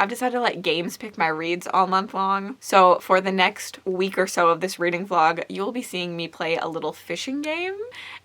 I've decided to let games pick my reads all month long. So for the next week or so of this reading vlog, you'll be seeing me play a little fishing game.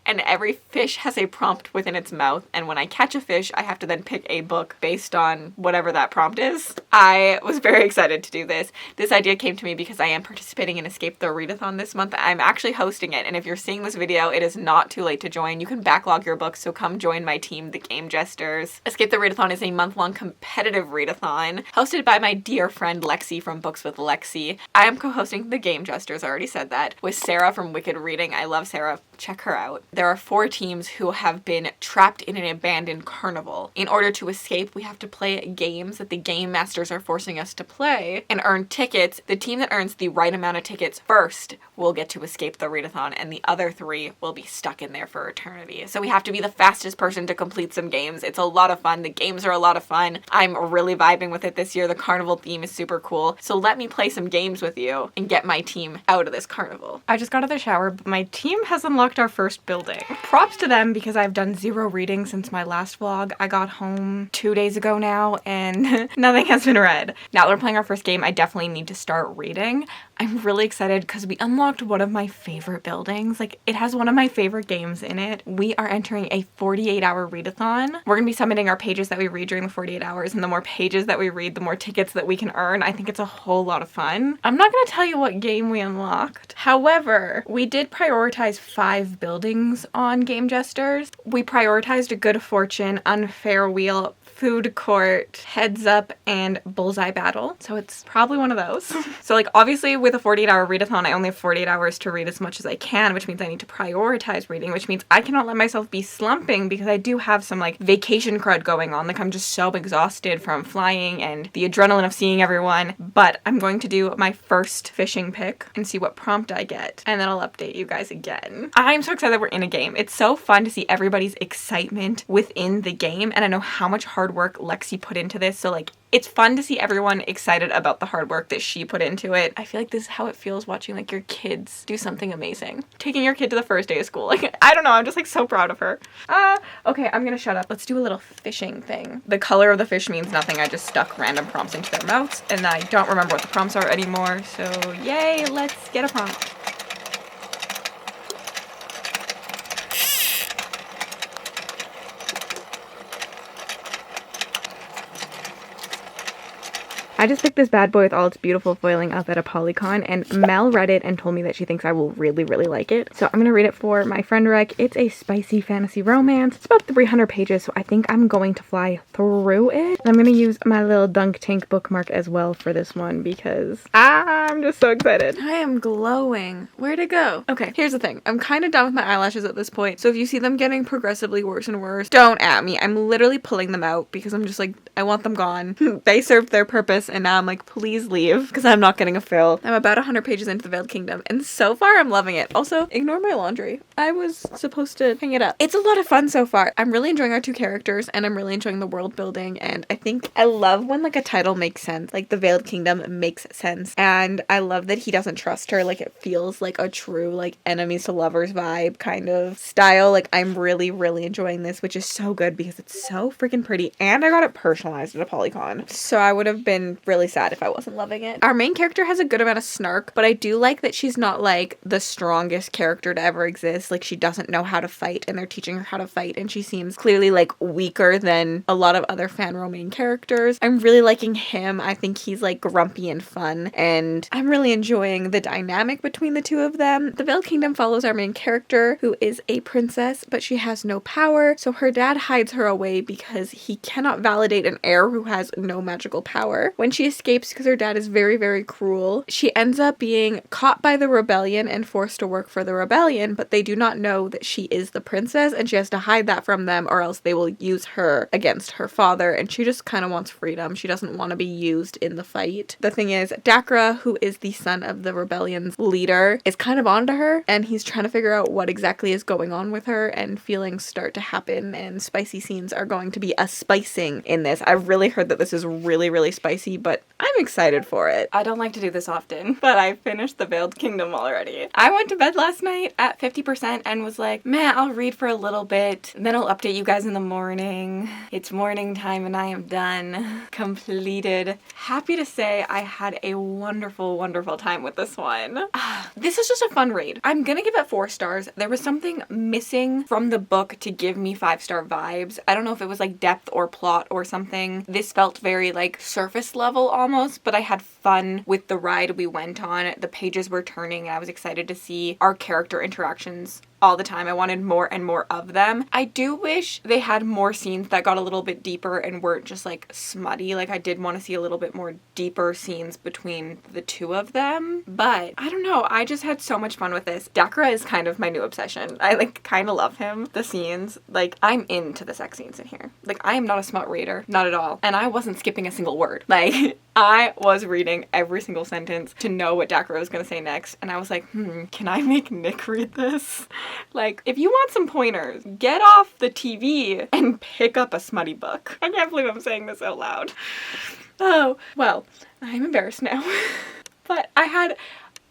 And every fish has a prompt within its mouth, and when I catch a fish, I have to then pick a book based on whatever that prompt is. I was very excited to do this. This idea came to me because I am participating in Escape the Readathon this month. I'm actually hosting it, and if you're seeing this video, it is not too late to join. You can backlog your books, so come join my team, the Game Jesters. Escape the Readathon is a month-long competitive readathon hosted by my dear friend Lexi from Books with Lexi. I am co-hosting the Game Jesters, I already said that, with Sarah from Wicked Reading. I love Sarah. Check her out. There are 4 teams who have been trapped in an abandoned carnival. In order to escape, we have to play games that the game masters are forcing us to play and earn tickets. The team that earns the right amount of tickets first will get to escape the readathon, and the other 3 will be stuck in there for eternity. So we have to be the fastest person to complete some games. It's a lot of fun. The games are a lot of fun. I'm really vibing with it this year. The carnival theme is super cool. So let me play some games with you and get my team out of this carnival. I just got out of the shower, but my team has unlocked our first building. Props to them because I've done 0 reading since my last vlog. I got home 2 days ago now and nothing has been read. Now that we're playing our first game, I definitely need to start reading. I'm really excited because we unlocked one of my favorite buildings. Like, it has one of my favorite games in it. We are entering a 48-hour readathon. We're gonna be submitting our pages that we read during the 48 hours, and the more pages that we read, the more tickets that we can earn. I think it's a whole lot of fun. I'm not gonna tell you what game we unlocked. However, we did prioritize 5 buildings on Game Jesters. We prioritized Good Fortune, Unfair Wheel, Food Court, Heads Up, and Bullseye Battle. So it's probably one of those. So like, obviously with a 48-hour readathon, I only have 48 hours to read as much as I can, which means I need to prioritize reading, which means I cannot let myself be slumping because I do have some like vacation crud going on. Like, I'm just so exhausted from flying and the adrenaline of seeing everyone. But I'm going to do my first fishing pick and see what prompt I get, and then I'll update you guys again. I'm so excited that we're in a game. It's so fun to see everybody's excitement within the game, and I know how much hard work Lexi put into this, so like, it's fun to see everyone excited about the hard work that she put into it. I feel like this is how it feels watching like your kids do something amazing. Taking your kid to the first day of school. Like, I don't know, I'm just like so proud of her. Okay, I'm gonna shut up. Let's do a little fishing thing. The color of the fish means nothing. I just stuck random prompts into their mouths and I don't remember what the prompts are anymore. So yay, let's get a prompt. I just picked this bad boy with all its beautiful foiling up at a Polycon, and Mel read it and told me that she thinks I will really, really like it. So I'm gonna read it for my friend Rec. It's a spicy fantasy romance. It's about 300 pages, so I think I'm going to fly through it. And I'm gonna use my little Dunk Tank bookmark as well for this one because I'm just so excited. I am glowing. Where'd it go? Okay, here's the thing. I'm kind of done with my eyelashes at this point, so if you see them getting progressively worse and worse, don't at me. I'm literally pulling them out because I'm just like, I want them gone. They served their purpose, and now I'm like, please leave, because I'm not getting a fill. I'm about 100 pages into the Veiled Kingdom, and so far I'm loving it. Also, ignore my laundry. I was supposed to hang it up. It's a lot of fun so far. I'm really enjoying our 2 characters, and I'm really enjoying the world building, and I think I love when like a title makes sense. Like, the Veiled Kingdom makes sense, and I love that he doesn't trust her. Like, it feels like a true like enemies to lovers vibe kind of style. Like, I'm really, really enjoying this, which is so good because it's so freaking pretty, and I got it personalized at a Polycon. So I would have been really sad if I wasn't loving it. Our main character has a good amount of snark, but I do like that she's not like the strongest character to ever exist. Like, she doesn't know how to fight, and they're teaching her how to fight, and she seems clearly like weaker than a lot of other fan main characters. I'm really liking him. I think he's like grumpy and fun, and I'm really enjoying the dynamic between the 2 of them. The Veiled Kingdom follows our main character, who is a princess, but she has no power, so her dad hides her away because he cannot validate an heir who has no magical power. When she escapes because her dad is very, very cruel, she ends up being caught by the rebellion and forced to work for the rebellion, but they do not know that she is the princess, and she has to hide that from them or else they will use her against her father, and she just kind of wants freedom. She doesn't want to be used in the fight. The thing is, Dakra, who is the son of the rebellion's leader, is kind of onto her, and he's trying to figure out what exactly is going on with her, and feelings start to happen, and spicy scenes are going to be a spicing in this. I've really heard that this is really, really spicy, but I'm excited for it. I don't like to do this often, but I finished The Veiled Kingdom already. I went to bed last night at 50% and was like, man, I'll read for a little bit, and then I'll update you guys in the morning. It's morning time and I am done. Completed. Happy to say I had a wonderful, wonderful time with this one. This is just a fun read. I'm gonna give it 4 stars. There was something missing from the book to give me 5-star vibes. I don't know if it was like depth or plot or something. This felt very like surface level almost, but I had fun with the ride we went on. The pages were turning and I was excited to see our character interactions all the time. I wanted more and more of them. I do wish they had more scenes that got a little bit deeper and weren't just like smutty. Like I did want to see a little bit more deeper scenes between the two of them. But I don't know. I just had so much fun with this. Dakra is kind of my new obsession. I like kind of love him. The scenes, like I'm into the sex scenes in here. Like I am not a smut reader. Not at all. And I wasn't skipping a single word. Like I was reading every single sentence to know what Dakra was going to say next. And I was like, can I make Nick read this? Like, if you want some pointers, get off the TV and pick up a smutty book. I can't believe I'm saying this out loud. Oh, well, I'm embarrassed now. But I had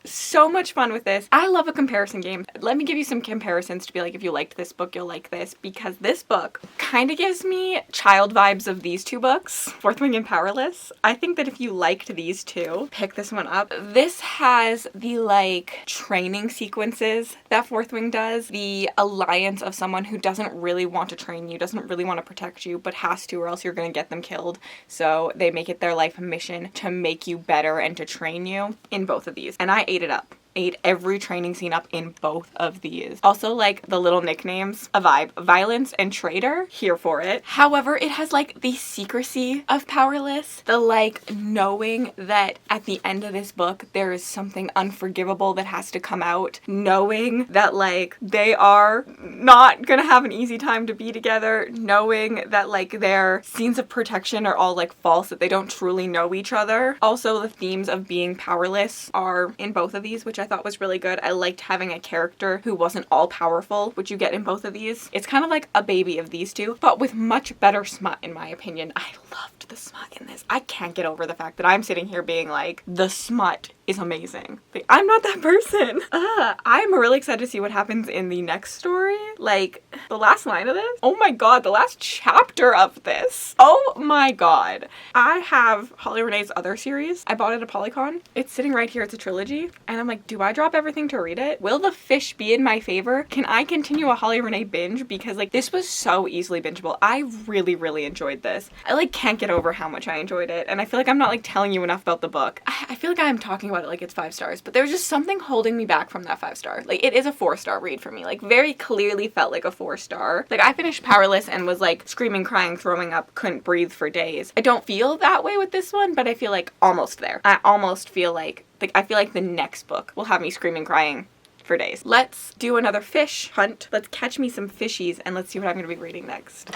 so much fun with this. I love a comparison game. Let me give you some comparisons to be like, if you liked this book, you'll like this, because this book kind of gives me child vibes of these two books, Fourth Wing and Powerless. I think that if you liked these two, pick this one up. This has the like training sequences that Fourth Wing does, the alliance of someone who doesn't really want to train you, doesn't really want to protect you, but has to or else you're going to get them killed. So they make it their life mission to make you better and to train you in both of these. And I ate it up. Ate every training scene up in both of these. Also like the little nicknames, a vibe, Violence and Traitor, here for it. However, it has like the secrecy of Powerless, the like knowing that at the end of this book there is something unforgivable that has to come out, knowing that like they are not gonna have an easy time to be together, knowing that like their scenes of protection are all like false, that they don't truly know each other. Also the themes of being powerless are in both of these, which I thought was really good. I liked having a character who wasn't all powerful, which you get in both of these. It's kind of like a baby of these two, but with much better smut in my opinion. I loved the smut in this. I can't get over the fact that I'm sitting here being like, the smut is amazing. Like, I'm not that person. I'm really excited to see what happens in the next story. Like, the last line of this. Oh my god, the last chapter of this. Oh my god. I have Holly Renee's other series. I bought it at Polycon. It's sitting right here. It's a trilogy. And I'm like, do I drop everything to read it? Will the fish be in my favor? Can I continue a Holly Renee binge? Because like, this was so easily bingeable. I really, really enjoyed this. I like can't get over how much I enjoyed it. And I feel like I'm not like telling you enough about the book. I feel like I'm talking about it like it's 5 stars, but there's just something holding me back from that 5 star. Like, it is a 4-star read for me. Like, very clearly felt like a 4-star. Like, I finished Powerless and was like screaming, crying, throwing up, couldn't breathe for days. I don't feel that way with this one, but I feel like almost there. I almost feel like I feel like the next book will have me screaming, crying for days. Let's do another fish hunt. Let's catch me some fishies and let's see what I'm gonna be reading next.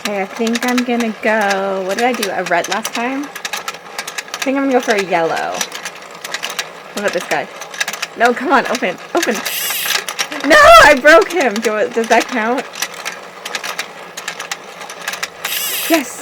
Okay, I think I'm gonna go, what did I do? A red last time? I think I'm gonna go for a yellow. What about this guy? No, come on, open, open. No, I broke him. Does that count? Yes.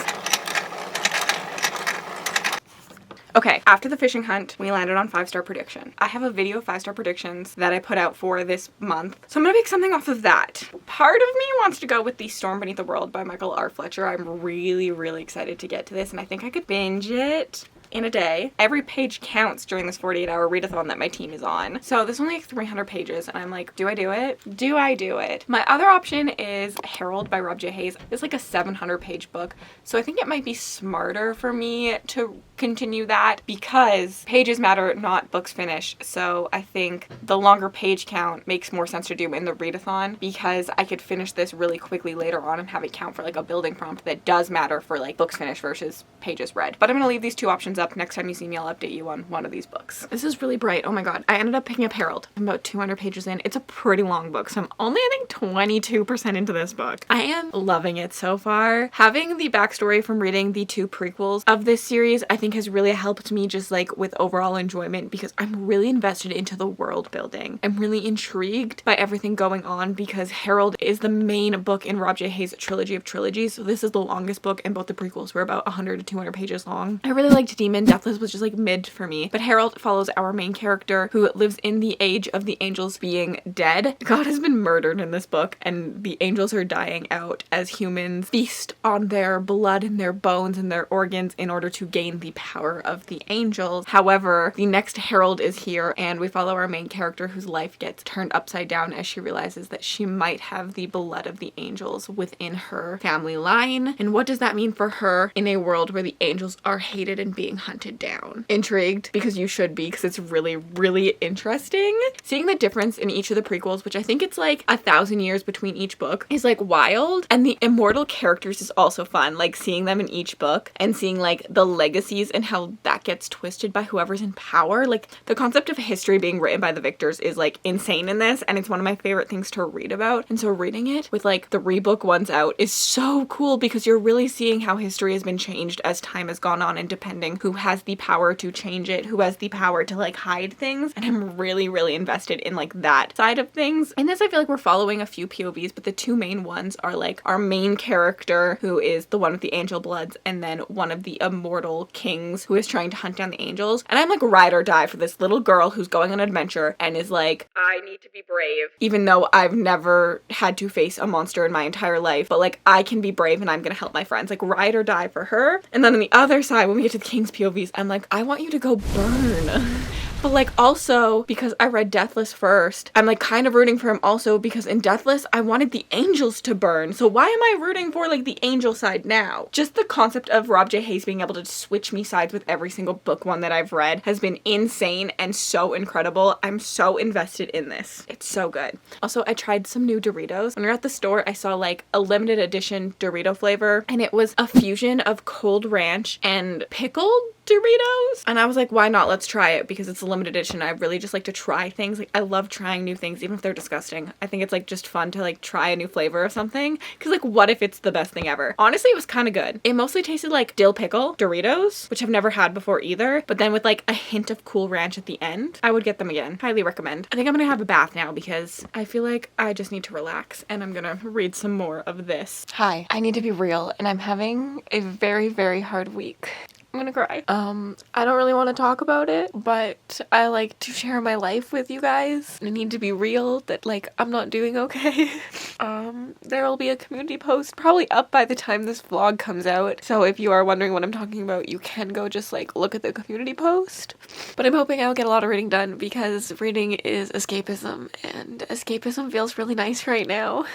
Okay, after the fishing hunt, we landed on 5-star prediction. I have a video of 5-star predictions that I put out for this month, so I'm gonna pick something off of that. Part of me wants to go with The Storm Beneath the World by Michael R. Fletcher. I'm really, really excited to get to this, and I think I could binge it in a day. Every page counts during this 48-hour readathon that my team is on. So there's only like 300 pages and I'm like, do I do it? Do I do it? My other option is Herald by Rob J. Hayes. It's like a 700-page book. So I think it might be smarter for me to continue that because pages matter, not books finish. So I think the longer page count makes more sense to do in the readathon because I could finish this really quickly later on and have it count for like a building prompt that does matter for like books finished versus pages read. But I'm gonna leave these two options up. Next time you see me, I'll update you on one of these books. This is really bright. Oh my god. I ended up picking up Harold. I'm about 200 pages in. It's a pretty long book, so I'm only, I think, 22% into this book. I am loving it so far. Having the backstory from reading the 2 prequels of this series, I think has really helped me just like with overall enjoyment, because I'm really invested into the world building. I'm really intrigued by everything going on, because Harold is the main book in Rob J. Hayes' trilogy of trilogies. So this is the longest book, and both the prequels were about 100 to 200 pages long. I really liked Demon. Deathless was just like mid for me, but Harold follows our main character who lives in the age of the angels being dead. God has been murdered in this book, and the angels are dying out as humans feast on their blood and their bones and their organs in order to gain the power of the angels. However, the next Herald is here, and we follow our main character whose life gets turned upside down as she realizes that she might have the blood of the angels within her family line. And what does that mean for her in a world where the angels are hated and being hunted down? Intrigued, because you should be, because it's really, really interesting. Seeing the difference in each of the prequels, which I think it's like 1,000 years between each book, is like wild. And the immortal characters is also fun, like seeing them in each book and seeing like the legacies and how that gets twisted by whoever's in power. Like the concept of history being written by the victors is like insane in this, and it's one of my favorite things to read about. And so reading it with like the rebook ones out is so cool, because you're really seeing how history has been changed as time has gone on, and depending who has the power to change it, who has the power to like hide things. And I'm really, really invested in like that side of things. In this, I feel like we're following a few POVs, but the 2 main ones are like our main character, who is the one with the angel bloods, and then one of the immortal kings who is trying to hunt down the angels. And I'm like ride or die for this little girl who's going on an adventure and is like, I need to be brave, even though I've never had to face a monster in my entire life, but like I can be brave and I'm gonna help my friends. Like ride or die for her. And then on the other side, when we get to the king's POVs, I'm like, I want you to go burn. But like also, because I read Deathless first, I'm like kind of rooting for him also, because in Deathless I wanted the angels to burn. So why am I rooting for like the angel side now? Just the concept of Rob J. Hayes being able to switch me sides with every single book one that I've read has been insane and so incredible. I'm so invested in this. It's so good. Also, I tried some new Doritos. When we were at the store, I saw like a limited edition Dorito flavor, and it was a fusion of Cold Ranch and pickled Doritos. And I was like, why not? Let's try it, because it's a limited edition. I really just like to try things. Like I love trying new things, even if they're disgusting. I think it's like just fun to like try a new flavor of something, because like what if it's the best thing ever? Honestly, it was kind of good. It mostly tasted like dill pickle Doritos, which I've never had before either, but then with like a hint of Cool Ranch at the end. I would get them again. Highly recommend. I think I'm gonna have a bath now, because I feel like I just need to relax, and I'm gonna read some more of this. Hi, I need to be real, and I'm having a very, very hard week. I'm gonna cry. I don't really want to talk about it, but I like to share my life with you guys. I need to be real that like I'm not doing okay. There will be a community post probably up by the time this vlog comes out. So if you are wondering what I'm talking about, you can go just like look at the community post. But I'm hoping I'll get a lot of reading done, because reading is escapism, and escapism feels really nice right now.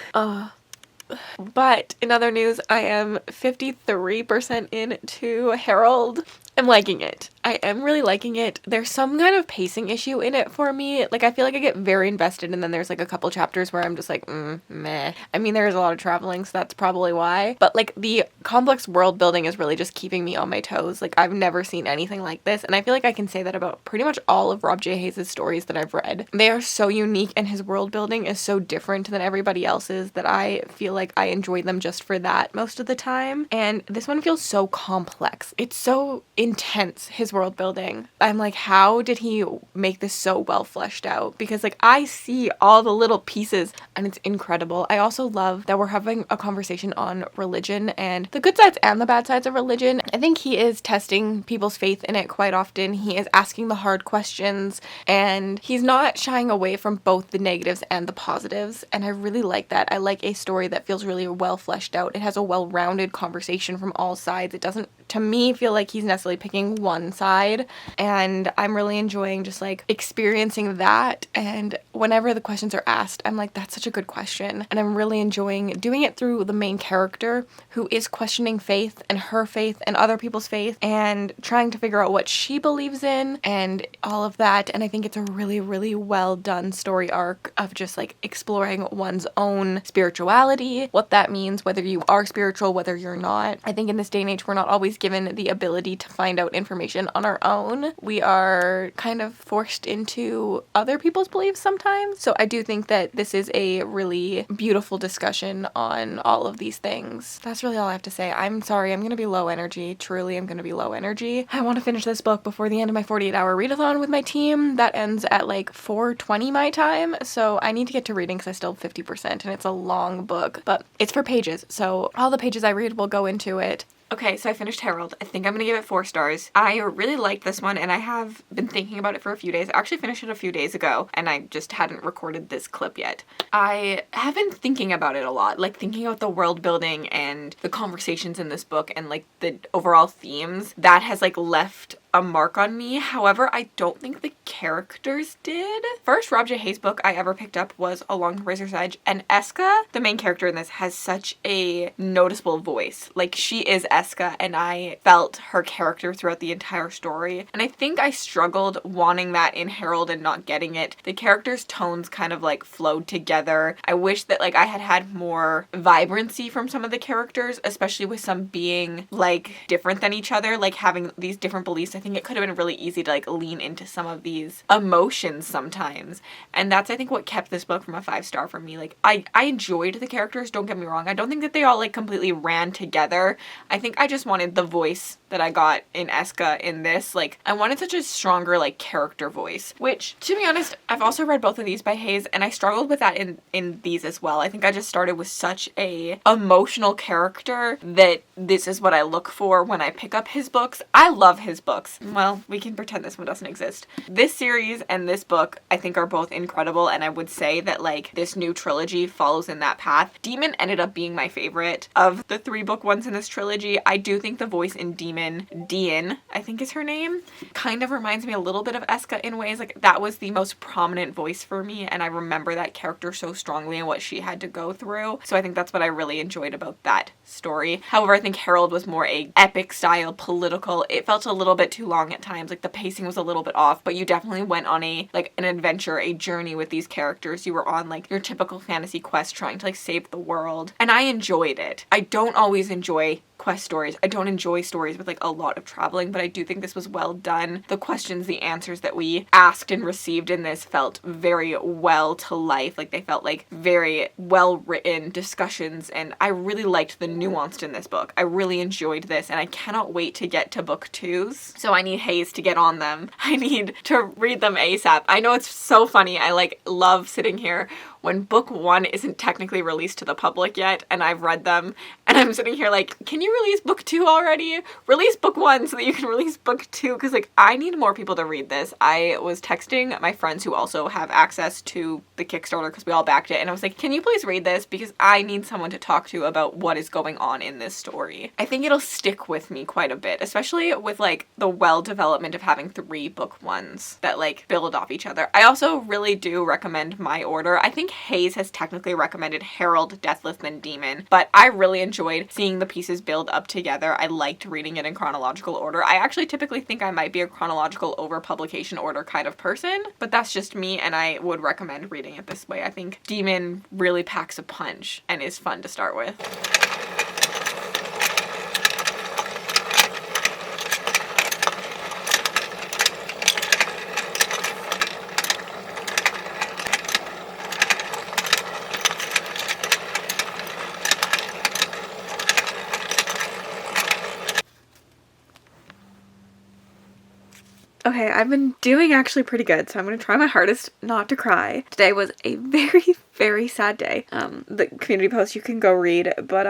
But in other news, I am 53% into Harold. I'm liking it. I am really liking it. There's some kind of pacing issue in it for me. Like, I feel like I get very invested, and then there's like a couple chapters where I'm just like, meh. I mean, there is a lot of traveling, so that's probably why. But like the complex world building is really just keeping me on my toes. Like, I've never seen anything like this, and I feel like I can say that about pretty much all of Rob J. Hayes' stories that I've read. They are so unique, and his world building is so different than everybody else's that I feel like I enjoy them just for that most of the time. And this one feels so complex. It's so intense, his world building. I'm like, how did he make this so well fleshed out? Because like I see all the little pieces, and it's incredible. I also love that we're having a conversation on religion and the good sides and the bad sides of religion. I think he is testing people's faith in it quite often. He is asking the hard questions, and he's not shying away from both the negatives and the positives, and I really like that. I like a story that feels really well fleshed out. It has a well-rounded conversation from all sides. It doesn't, to me, feel like he's necessarily picking one side, and I'm really enjoying just like experiencing that. And whenever the questions are asked, I'm like, that's such a good question, and I'm really enjoying doing it through the main character who is questioning faith and her faith and other people's faith and trying to figure out what she believes in and all of that. And I think it's a really, really well done story arc of just like exploring one's own spirituality, what that means, whether you are spiritual, whether you're not. I think in this day and age, we're not always given the ability to find out information on our own. We are kind of forced into other people's beliefs sometimes. So I do think that this is a really beautiful discussion on all of these things. That's really all I have to say. I'm sorry, I'm going to be low energy. Truly, I'm going to be low energy. I want to finish this book before the end of my 48-hour readathon with my team. That ends at like 4:20 my time. So I need to get to reading because I still have 50% and it's a long book, but it's for pages. So all the pages I read will go into it. Okay, so I finished Harold. I think I'm gonna give it 4 stars. I really like this one, and I have been thinking about it for a few days. I actually finished it a few days ago, and I just hadn't recorded this clip yet. I have been thinking about it a lot, like thinking about the world building and the conversations in this book and like the overall themes. That has like left a mark on me. However, I don't think the characters did. First Rob J. Hayes book I ever picked up was Along the Razor's Edge, and Eska, the main character in this, has such a noticeable voice. Like, she is Eska, and I felt her character throughout the entire story. And I think I struggled wanting that in Harold and not getting it. The characters' tones kind of like flowed together. I wish that like I had had more vibrancy from some of the characters, especially with some being like different than each other, like having these different beliefs. I think it could have been really easy to like lean into some of these emotions sometimes. And that's, I think, what kept this book from a 5-star for me. Like, I enjoyed the characters, don't get me wrong. I don't think that they all like completely ran together. I think I just wanted the voice that I got in Eska in this. Like, I wanted such a stronger like character voice, which, to be honest, I've also read both of these by Hayes, and I struggled with that in these as well. I think I just started with such a emotional character that this is what I look for when I pick up his books. I love his books. Well, we can pretend this one doesn't exist. This series and this book, I think, are both incredible, and I would say that like this new trilogy follows in that path. Demon ended up being my favorite of the 3 book ones in this trilogy. I do think the voice in Demon, Dean, I think is her name, kind of reminds me a little bit of Eska in ways. Like, that was the most prominent voice for me, and I remember that character so strongly and what she had to go through. So I think that's what I really enjoyed about that story. However, I think Harold was more a epic style, political. It felt a little bit too long at times. Like, the pacing was a little bit off, but you definitely went on a like an adventure, a journey with these characters. You were on like your typical fantasy quest trying to like save the world, and I enjoyed it. I don't always enjoy quest stories. I don't enjoy stories with like a lot of traveling, but I do think this was well done. The questions, the answers that we asked and received in this felt very well to life. Like, they felt like very well written discussions, and I really liked the nuance in this book. I really enjoyed this, and I cannot wait to get to book 2s. So I need Hayes to get on them. I need to read them ASAP. I know it's so funny. I like love sitting here when book 1 isn't technically released to the public yet, and I've read them, and I'm sitting here like, can you release book 2 already? Release book 1 so that you can release book 2, because like I need more people to read this. I was texting my friends who also have access to the Kickstarter because we all backed it, and I was like, can you please read this, because I need someone to talk to about what is going on in this story. I think it'll stick with me quite a bit, especially with like the well development of having 3 book 1s that like build off each other. I also really do recommend My Order. I think Hayes has technically recommended Harold, Deathless, then Demon, but I really enjoyed seeing the pieces build up together. I liked reading it in chronological order. I actually typically think I might be a chronological over publication order kind of person, but that's just me, and I would recommend reading it this way. I think Demon really packs a punch and is fun to start with. Okay, I've been doing actually pretty good, so I'm going to try my hardest not to cry. Today was a very, very sad day. The community post you can go read, but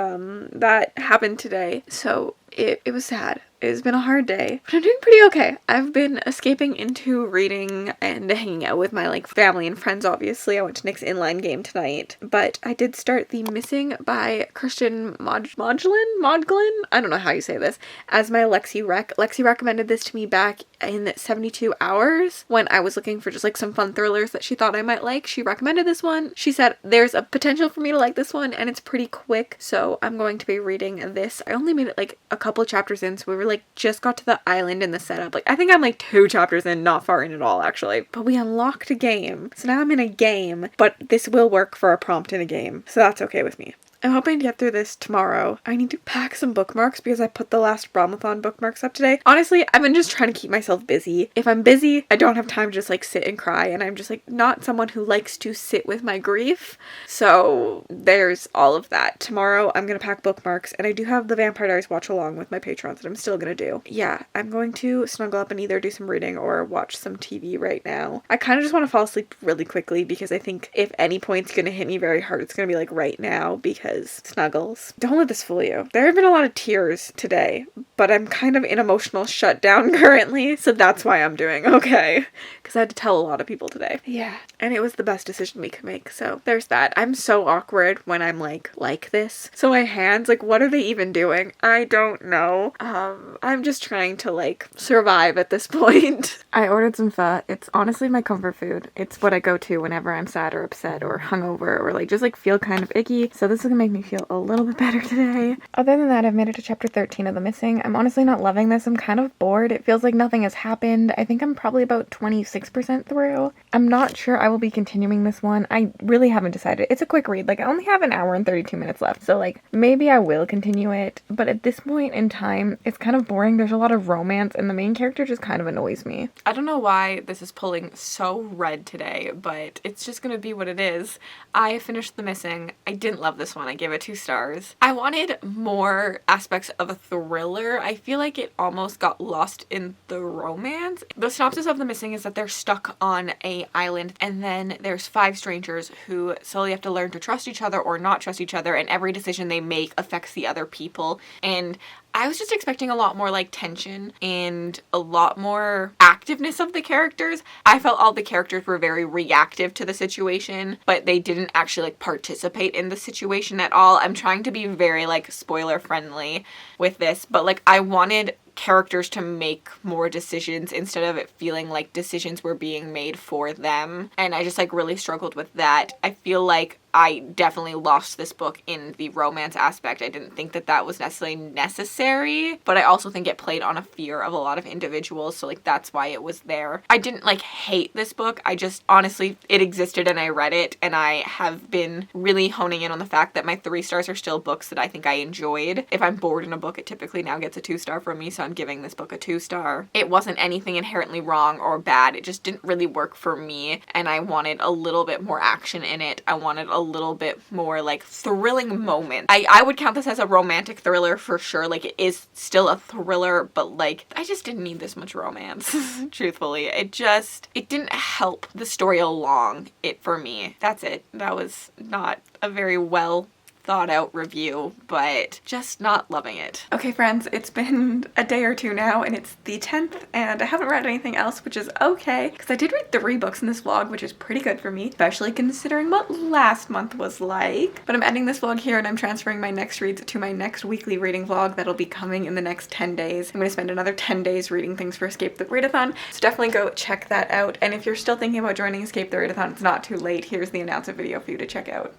that happened today, so it was sad. It's been a hard day, but I'm doing pretty okay. I've been escaping into reading and hanging out with my like family and friends, obviously. I went to Nick's inline game tonight, but I did start The Missing by Christian Modglin? I don't know how you say this, as my Lexi rec. Lexi recommended this to me back in 72 Hours when I was looking for just like some fun thrillers that she thought I might like. She recommended this one. She said there's a potential for me to like this one, and it's pretty quick, so I'm going to be reading this. I only made it like a couple chapters in, so we were like just got to the island and the setup. Like, I think I'm like 2 chapters in, not far in at all actually, but we unlocked a game, so now I'm in a game, but this will work for a prompt in a game, so that's okay with me. I'm hoping to get through this tomorrow. I need to pack some bookmarks because I put the last Readathon bookmarks up today. Honestly, I've been just trying to keep myself busy. If I'm busy, I don't have time to just like sit and cry, and I'm just like not someone who likes to sit with my grief. So there's all of that. Tomorrow I'm gonna pack bookmarks, and I do have the Vampire Diaries watch along with my patrons that I'm still gonna do. Yeah, I'm going to snuggle up and either do some reading or watch some TV right now. I kind of just want to fall asleep really quickly because I think if any point's gonna hit me very hard, it's gonna be like right now because snuggles. Don't let this fool you. There have been a lot of tears today, but I'm kind of in emotional shutdown currently, so that's why I'm doing okay. Because I had to tell a lot of people today. Yeah. And it was the best decision we could make, so there's that. I'm so awkward when I'm like this. So my hands, like, what are they even doing? I don't know. I'm just trying to, like, survive at this point. I ordered some pho. It's honestly my comfort food. It's what I go to whenever I'm sad or upset or hungover or, like, just, like, feel kind of icky. So this is gonna make me feel a little bit better today. Other than that, I've made it to chapter 13 of The Missing. I'm honestly not loving this. I'm kind of bored. It feels like nothing has happened. I think I'm probably about 26% through. I'm not sure I will be continuing this one. I really haven't decided. It's a quick read. Like, I only have an hour and 32 minutes left. So, like, maybe I will continue it. But at this point in time, it's kind of boring. There's a lot of romance, and the main character just kind of annoys me. I don't know why this is pulling so red today, but it's just gonna be what it is. I finished The Missing. I didn't love this one. I gave it 2 stars. I wanted more aspects of a thriller. I feel like it almost got lost in the romance. The synopsis of The Missing is that they're stuck on a island, and then there's 5 strangers who slowly have to learn to trust each other or not trust each other, and every decision they make affects the other people. And I was just expecting a lot more like tension and a lot more activeness of the characters. I felt all the characters were very reactive to the situation, but they didn't actually like participate in the situation at all. I'm trying to be very like spoiler friendly with this, but like I wanted characters to make more decisions instead of it feeling like decisions were being made for them. And I just like really struggled with that. I feel like I definitely lost this book in the romance aspect. I didn't think that that was necessarily necessary, but I also think it played on a fear of a lot of individuals, so like that's why it was there. I didn't like hate this book. I just honestly, it existed and I read it, and I have been really honing in on the fact that my 3 stars are still books that I think I enjoyed. If I'm bored in a book, it typically now gets a 2 star from me, so I'm giving this book a 2 star. It wasn't anything inherently wrong or bad. It just didn't really work for me, and I wanted a little bit more action in it. I wanted a little bit more like thrilling moment. I would count this as a romantic thriller for sure. Like it is still a thriller, but like I just didn't need this much romance. Truthfully, it didn't help the story along for me. That's it. That was not a very well thought out review, but just not loving it. Okay friends, it's been a day or 2 now, and it's the 10th, and I haven't read anything else, which is okay, because I did read 3 books in this vlog, which is pretty good for me, especially considering what last month was like. But I'm ending this vlog here, and I'm transferring my next reads to my next weekly reading vlog that'll be coming in the next 10 days. I'm going to spend another 10 days reading things for Escape the Readathon, so definitely go check that out. And if you're still thinking about joining Escape the Readathon, it's not too late. Here's the announcement video for you to check out.